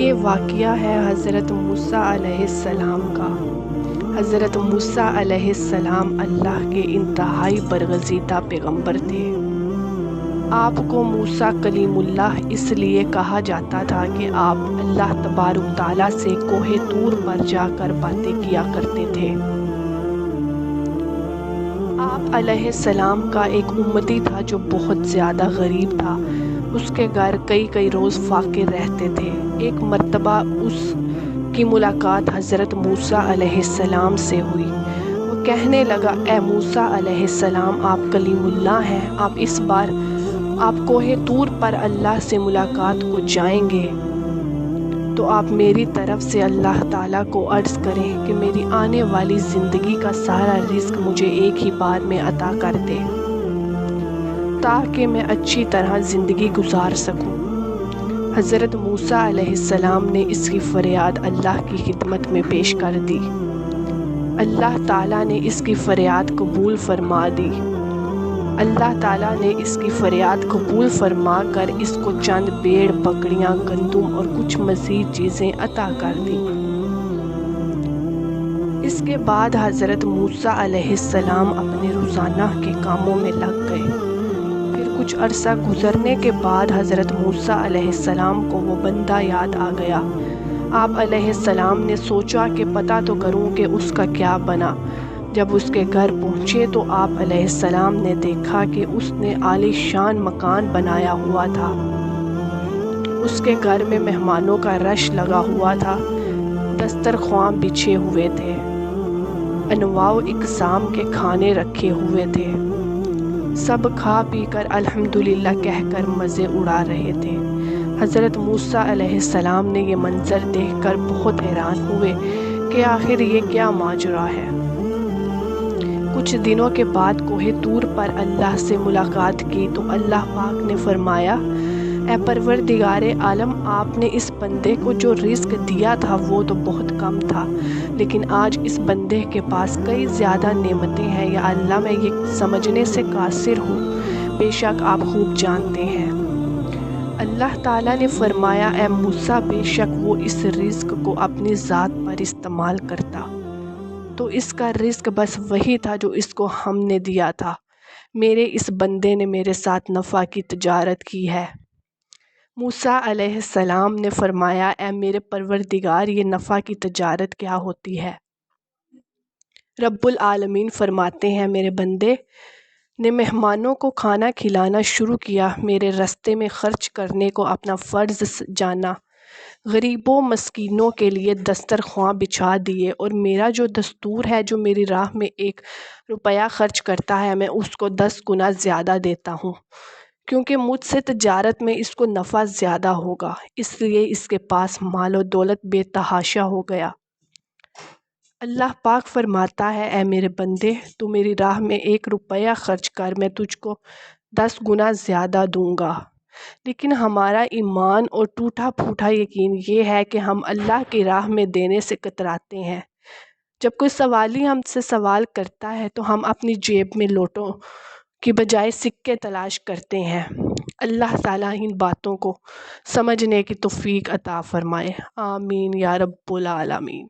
یہ واقعہ ہے حضرت موسیٰ علیہ السلام کا۔ حضرت موسیٰ علیہ السلام اللہ کے انتہائی برگزیدہ پیغمبر تھے۔ آپ کو موسیٰ کلیم اللہ اس لیے کہا جاتا تھا کہ آپ اللہ تبارک تعالیٰ سے کوہ طور پر جا کر باتیں کیا کرتے تھے۔ آپ علیہ السلام کا ایک امتی تھا جو بہت زیادہ غریب تھا۔ اس کے گھر کئی روز فاقے رہتے تھے۔ ایک مرتبہ اس کی ملاقات حضرت موسیٰ علیہ السلام سے ہوئی۔ وہ کہنے لگا، اے موسیٰ علیہ السلام، آپ کلیم اللہ ہیں، آپ اس بار کوہ طور پر اللہ سے ملاقات کو جائیں گے تو آپ میری طرف سے اللہ تعالیٰ کو عرض کریں کہ میری آنے والی زندگی کا سارا رزق مجھے ایک ہی بار میں عطا کر دے تاکہ میں اچھی طرح زندگی گزار سکوں۔ حضرت موسیٰ علیہ السلام نے اس کی فریاد اللہ کی خدمت میں پیش کر دی۔ اللہ تعالیٰ نے اس کی فریاد قبول فرما دی۔ اللہ تعالیٰ نے اس کی فریاد قبول فرما کر اس کو چند بھیڑ بکریاں، گندم اور کچھ مزید چیزیں عطا کر دیں۔ اس کے بعد حضرت موسیٰ علیہ السلام اپنے روزانہ کے کاموں میں لگ گئے۔ پھر کچھ عرصہ گزرنے کے بعد حضرت موسیٰ علیہ السلام کو وہ بندہ یاد آ گیا۔ آپ علیہ السلام نے سوچا کہ پتہ تو کروں کہ اس کا کیا بنا۔ جب اس کے گھر پہنچے تو آپ علیہ السلام نے دیکھا کہ اس نے عالی شان مکان بنایا ہوا تھا۔ اس کے گھر میں مہمانوں کا رش لگا ہوا تھا، دسترخوان بچھے ہوئے تھے، انواع و اقسام کے کھانے رکھے ہوئے تھے۔ سب کھا پی کر الحمدللہ کہہ کر مزے اڑا رہے تھے۔ حضرت موسیٰ علیہ السلام نے یہ منظر دیکھ کر بہت حیران ہوئے کہ آخر یہ کیا ماجرا ہے۔ کچھ دنوں کے بعد کوہ طور پر اللہ سے ملاقات کی تو اللہ پاک نے فرمایا، اے پروردگار عالم، آپ نے اس بندے کو جو رزق دیا تھا وہ تو بہت کم تھا، لیکن آج اس بندے کے پاس کئی زیادہ نعمتیں ہیں۔ یا اللہ، میں یہ سمجھنے سے قاصر ہوں، بے شک آپ خوب جانتے ہیں۔ اللہ تعالیٰ نے فرمایا، اے موسیٰ، بے شک وہ اس رزق کو اپنی ذات پر استعمال کرتا تو اس کا رزق بس وہی تھا جو اس کو ہم نے دیا تھا۔ میرے اس بندے نے میرے ساتھ نفع کی تجارت کی ہے۔ موسیٰ علیہ السلام نے فرمایا، اے میرے پروردگار، یہ نفع کی تجارت کیا ہوتی ہے؟ رب العالمین فرماتے ہیں، میرے بندے نے مہمانوں کو کھانا کھلانا شروع کیا، میرے راستے میں خرچ کرنے کو اپنا فرض جانا، غریبوں مسکینوں کے لیے دسترخوان بچھا دیے، اور میرا جو دستور ہے، جو میری راہ میں 1 روپیہ خرچ کرتا ہے میں اس کو 10 گنا زیادہ دیتا ہوں، کیونکہ مجھ سے تجارت میں اس کو نفع زیادہ ہوگا، اس لیے اس کے پاس مال و دولت بے تحاشا ہو گیا۔ اللہ پاک فرماتا ہے، اے میرے بندے، تو میری راہ میں 1 روپیہ خرچ کر، میں تجھ کو 10 گنا زیادہ دوں گا۔ لیکن ہمارا ایمان اور ٹوٹا پھوٹا یقین یہ ہے کہ ہم اللہ کی راہ میں دینے سے کتراتے ہیں۔ جب کوئی سوالی ہم سے سوال کرتا ہے تو ہم اپنی جیب میں نوٹوں کی بجائے سکے تلاش کرتے ہیں۔ اللہ تعالیٰ ان باتوں کو سمجھنے کی توفیق عطا فرمائے۔ آمین یا رب العالمین۔